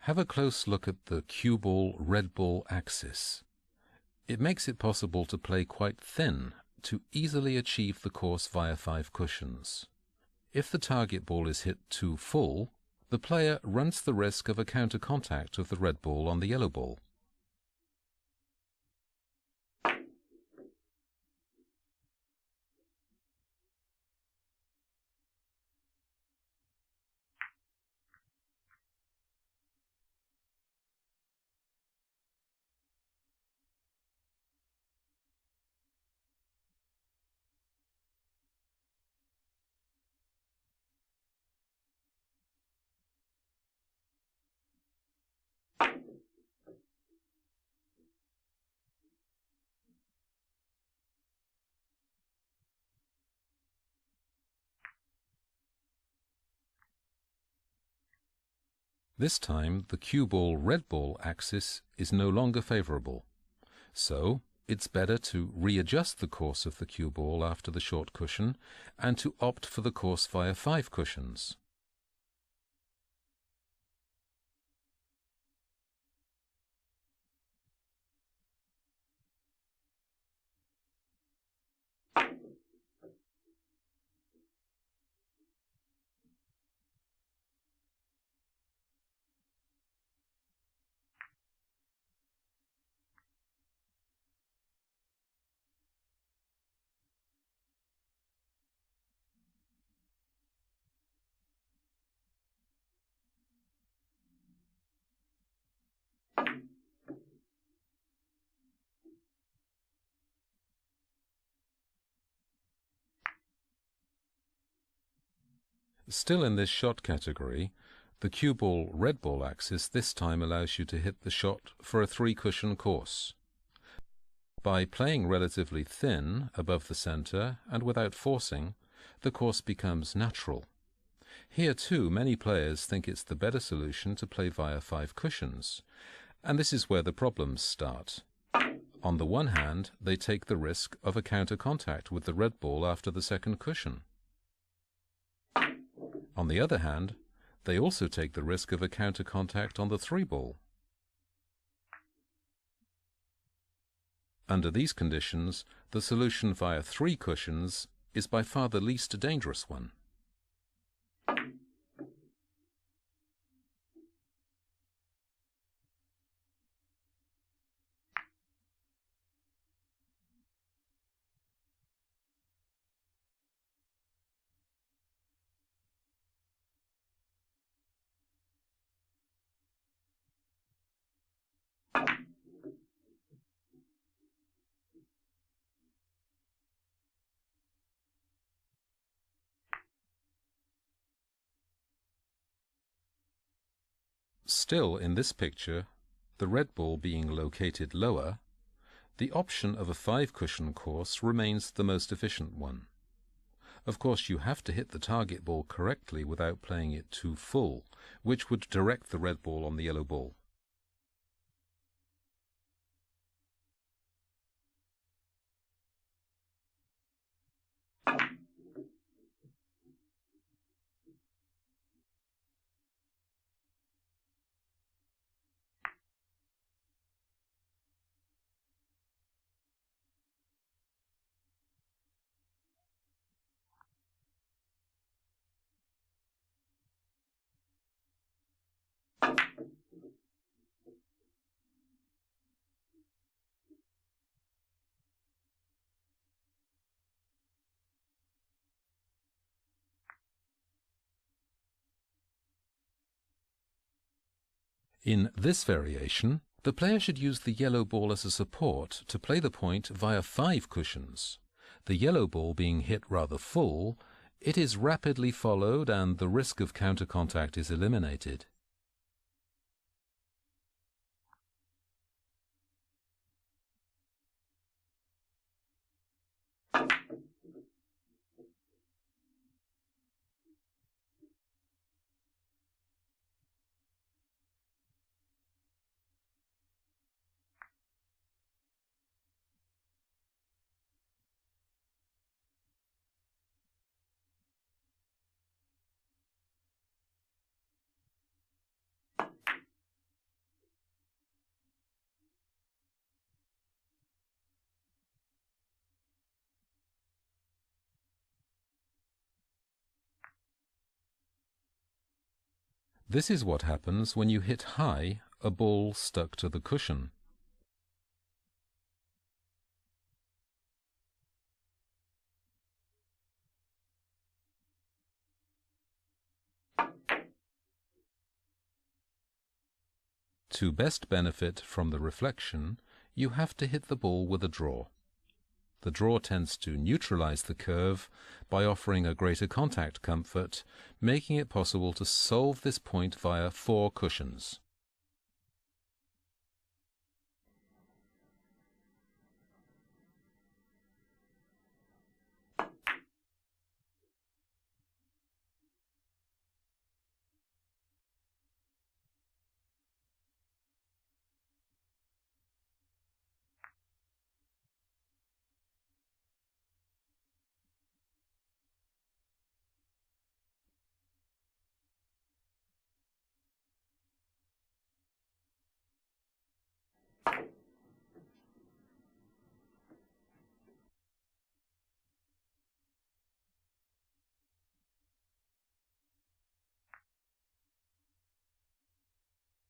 Have a close look at the cue ball, red ball axis. It makes it possible to play quite thin to easily achieve the course via 5 cushions. If the target ball is hit too full, the player runs the risk of a counter contact of the red ball on the yellow ball. This time, the cue ball, red ball axis is no longer favorable. So, it's better to readjust the course of the cue ball after the short cushion and to opt for the course via 5 cushions. Still in this shot category, the cue ball, red ball axis this time allows you to hit the shot for a 3-cushion course. By playing relatively thin above the center and without forcing, the course becomes natural. Here too, many players think it's the better solution to play via 5 cushions, and this is where the problems start. On the one hand, they take the risk of a counter contact with the red ball after the 2nd cushion. On the other hand, they also take the risk of a counter contact on the 3 ball. Under these conditions, the solution via 3 cushions is by far the least dangerous one. Still in this picture, the red ball being located lower, the option of a 5-cushion course remains the most efficient one. Of course, you have to hit the target ball correctly without playing it too full, which would direct the red ball on the yellow ball. In this variation, the player should use the yellow ball as a support to play the point via 5 cushions. The yellow ball being hit rather full, it is rapidly followed and the risk of counter contact is eliminated. This is what happens when you hit high a ball stuck to the cushion. To best benefit from the reflection, you have to hit the ball with a draw. The draw tends to neutralize the curve by offering a greater contact comfort, making it possible to solve this point via 4 cushions.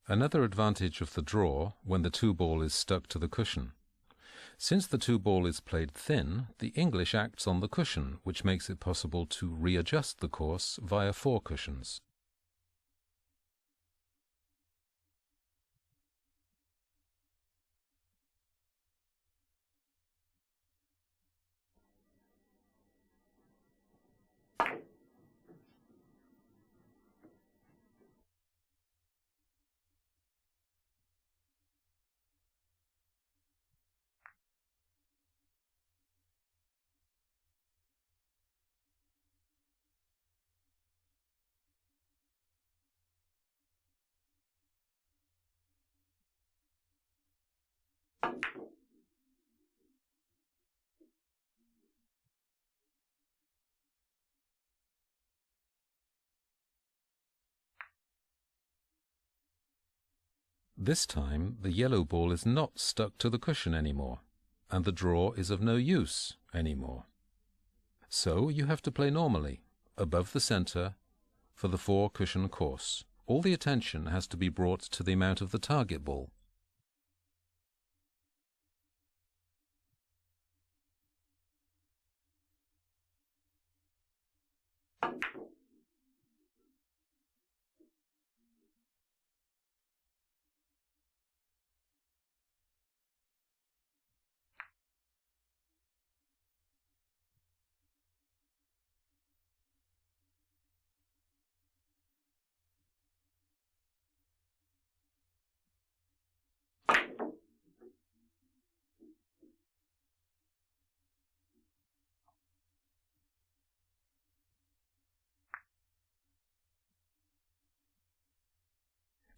Another advantage of the draw when the 2-ball is stuck to the cushion. Since the 2-ball is played thin, the English acts on the cushion, which makes it possible to readjust the course via 4 cushions. This time the yellow ball is not stuck to the cushion anymore, and the draw is of no use anymore. So you have to play normally, above the center, for the 4-cushion course. All the attention has to be brought to the amount of the target ball.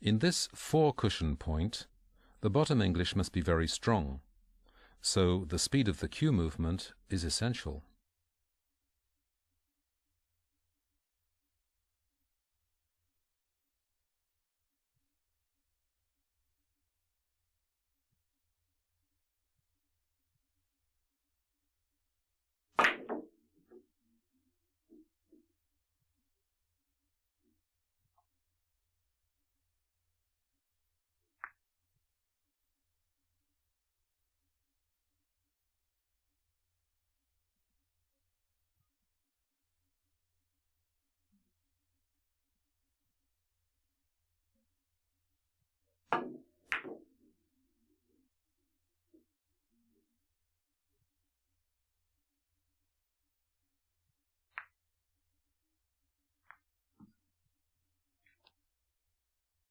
In this 4-cushion point, the bottom English must be very strong, so the speed of the cue movement is essential.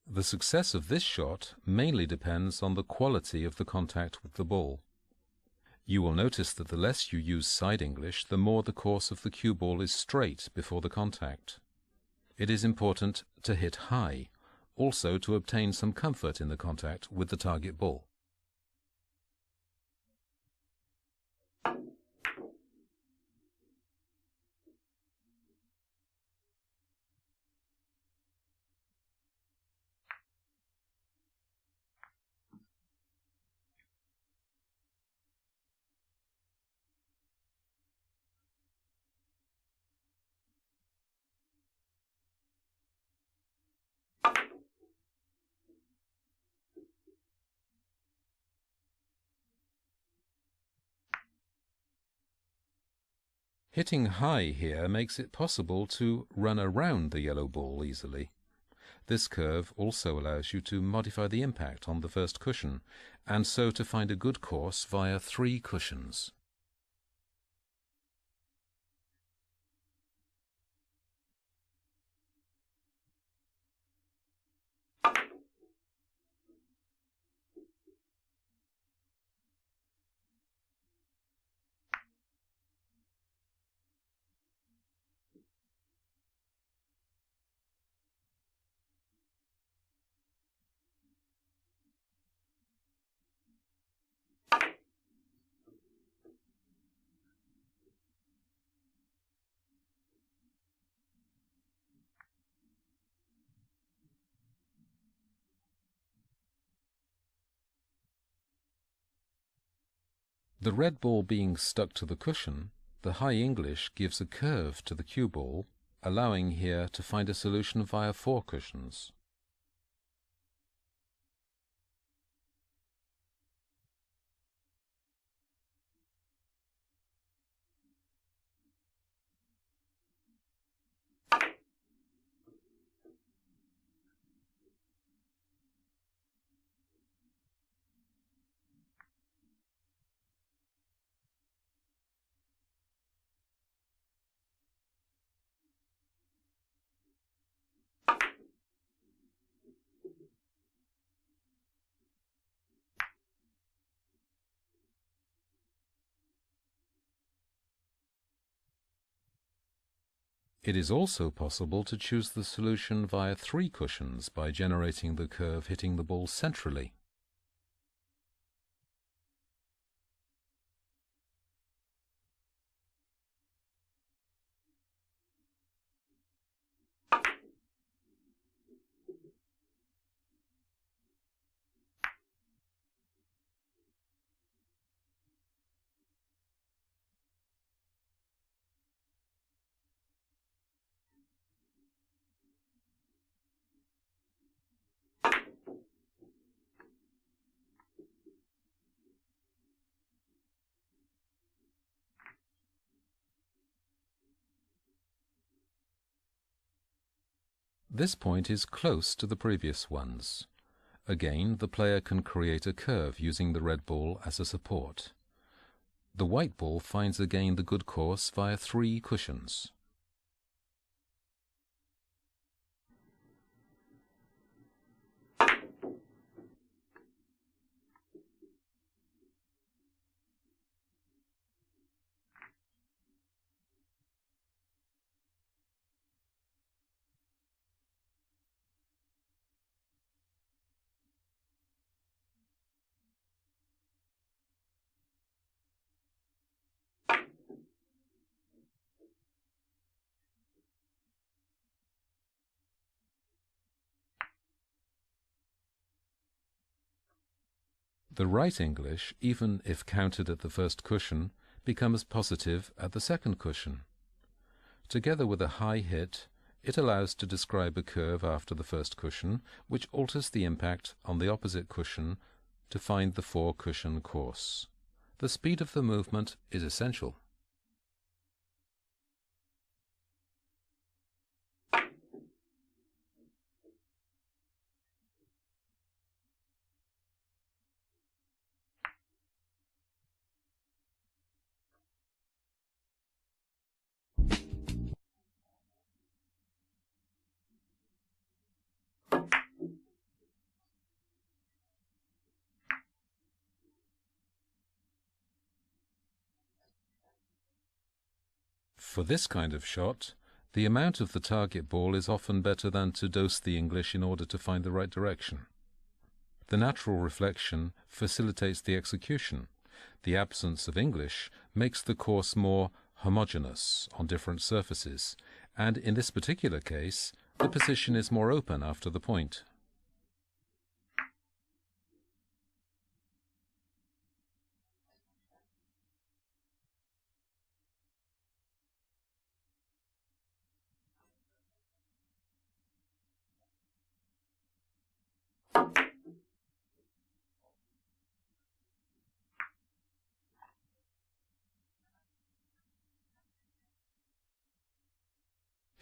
The success of this shot mainly depends on the quality of the contact with the ball. You will notice that the less you use side English, the more the course of the cue ball is straight before the contact. It is important to hit high, also to obtain some comfort in the contact with the target ball. Hitting high here makes it possible to run around the yellow ball easily. This curve also allows you to modify the impact on the first cushion, and so to find a good course via 3 cushions. The red ball being stuck to the cushion, the High English gives a curve to the cue ball, allowing here to find a solution via 4 cushions. It is also possible to choose the solution via 3 cushions by generating the curve hitting the ball centrally. This point is close to the previous ones. Again, the player can create a curve using the red ball as a support. The white ball finds again the good course via 3 cushions. The right English, even if counted at the first cushion, becomes positive at the second cushion. Together with a high hit, it allows to describe a curve after the first cushion, which alters the impact on the opposite cushion to find the 4 cushion course. The speed of the movement is essential. For this kind of shot, the amount of the target ball is often better than to dose the English in order to find the right direction. The natural reflection facilitates the execution. The absence of English makes the course more homogeneous on different surfaces, and in this particular case, the position is more open after the point.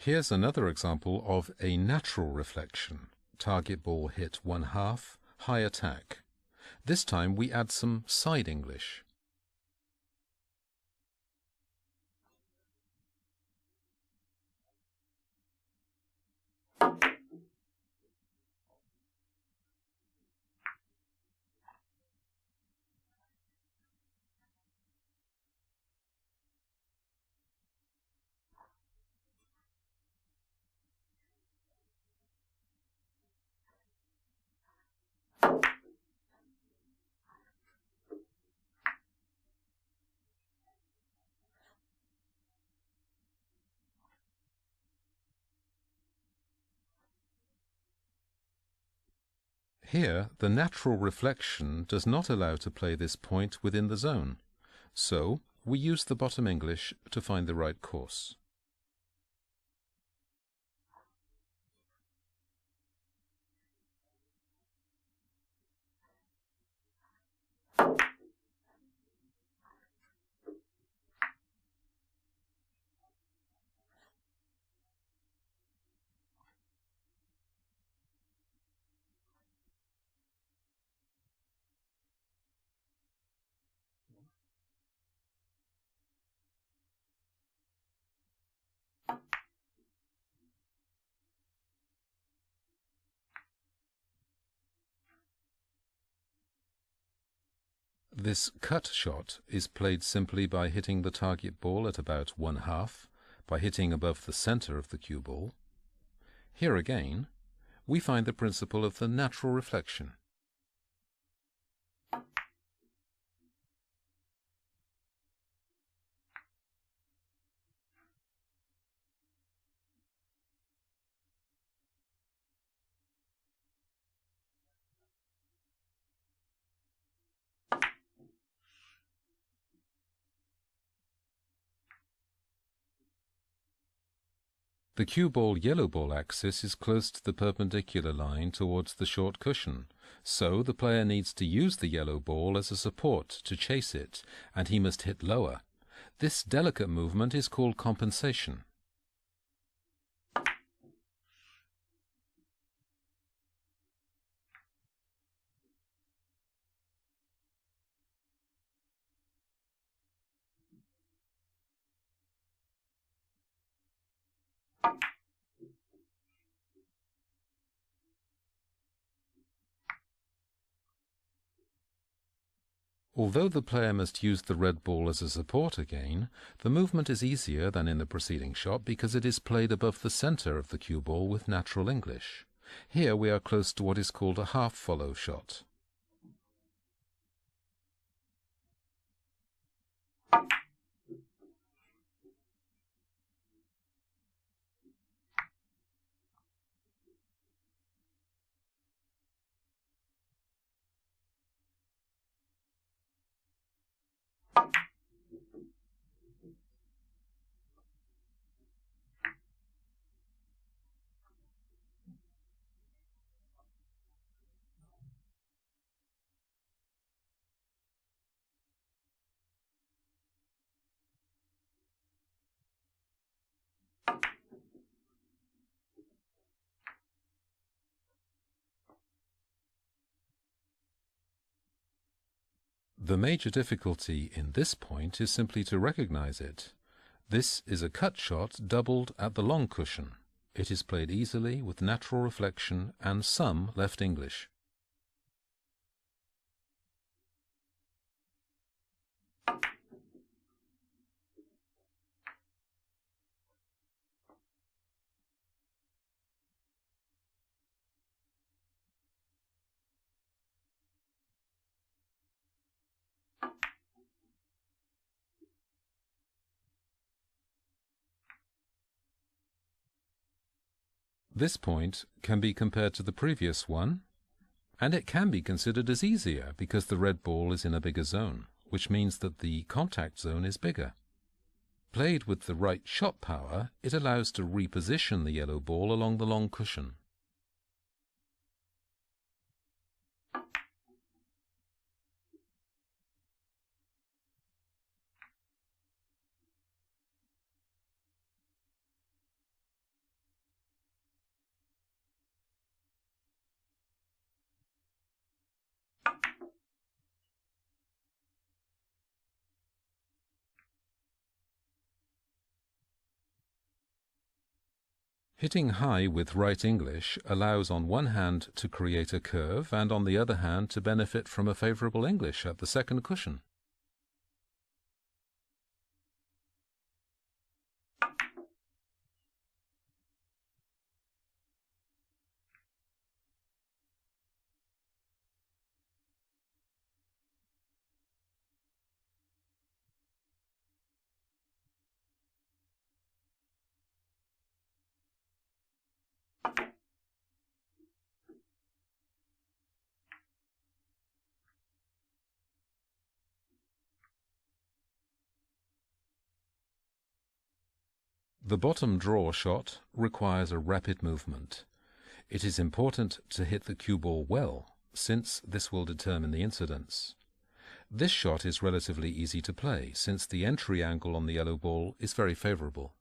Here's another example of a natural reflection. Target ball hit 1/2, high attack. This time we add some side English. Here, the natural reflection does not allow to play this point within the zone, so we use the bottom English to find the right course. This cut shot is played simply by hitting the target ball at about 1/2, by hitting above the center of the cue ball. Here again, we find the principle of the natural reflection. The cue ball yellow ball axis is close to the perpendicular line towards the short cushion, so the player needs to use the yellow ball as a support to chase it, and he must hit lower. This delicate movement is called compensation. Although the player must use the red ball as a support again, the movement is easier than in the preceding shot because it is played above the center of the cue ball with natural English. Here we are close to what is called a half-follow shot. The major difficulty in this point is simply to recognize it. This is a cut shot doubled at the long cushion. It is played easily with natural reflection and some left English. This point can be compared to the previous one, and it can be considered as easier because the red ball is in a bigger zone, which means that the contact zone is bigger. Played with the right shot power, it allows to reposition the yellow ball along the long cushion. Hitting high with right English allows on one hand to create a curve and on the other hand to benefit from a favorable English at the second cushion. The bottom draw shot requires a rapid movement. It is important to hit the cue ball well, since this will determine the incidence. This shot is relatively easy to play, since the entry angle on the yellow ball is very favorable.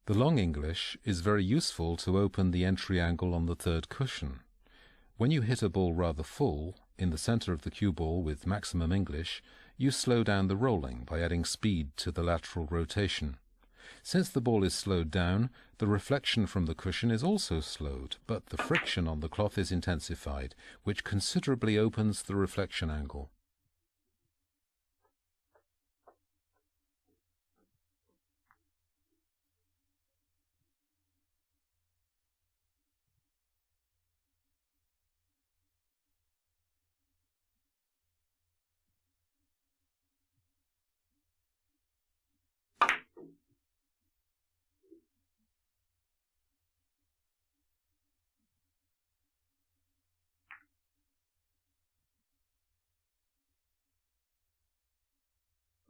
The long English is very useful to open the entry angle on the third cushion. When you hit a ball rather full, in the center of the cue ball with maximum English, you slow down the rolling by adding speed to the lateral rotation. Since the ball is slowed down, the reflection from the cushion is also slowed, but the friction on the cloth is intensified, which considerably opens the reflection angle.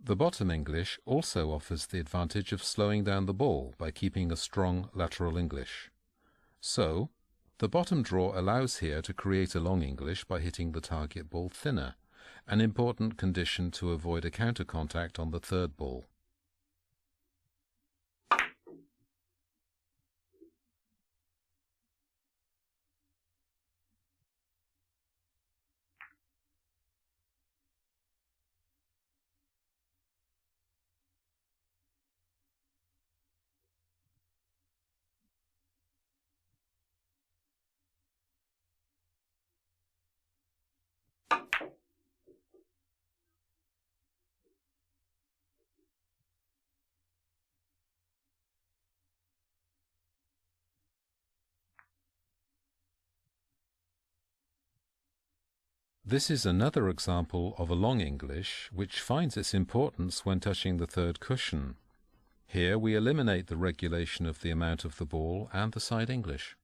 The bottom English also offers the advantage of slowing down the ball by keeping a strong lateral English. So, the bottom draw allows here to create a long English by hitting the target ball thinner, an important condition to avoid a counter contact on the third ball. This is another example of a long English which finds its importance when touching the third cushion. Here we eliminate the regulation of the amount of the ball and the side English.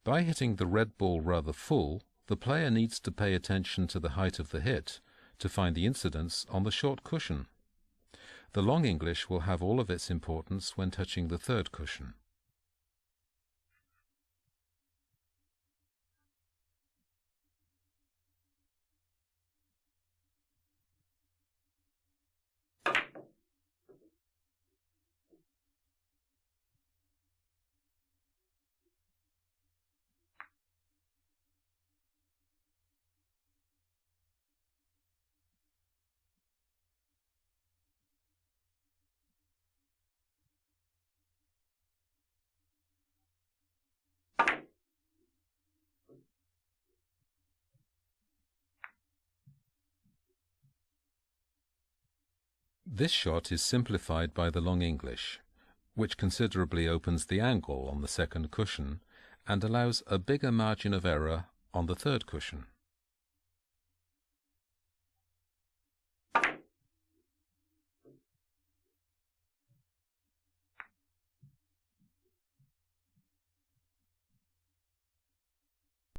By hitting the red ball rather full, the player needs to pay attention to the height of the hit to find the incidence on the short cushion. The long English will have all of its importance when touching the third cushion. This shot is simplified by the long English, which considerably opens the angle on the second cushion and allows a bigger margin of error on the third cushion.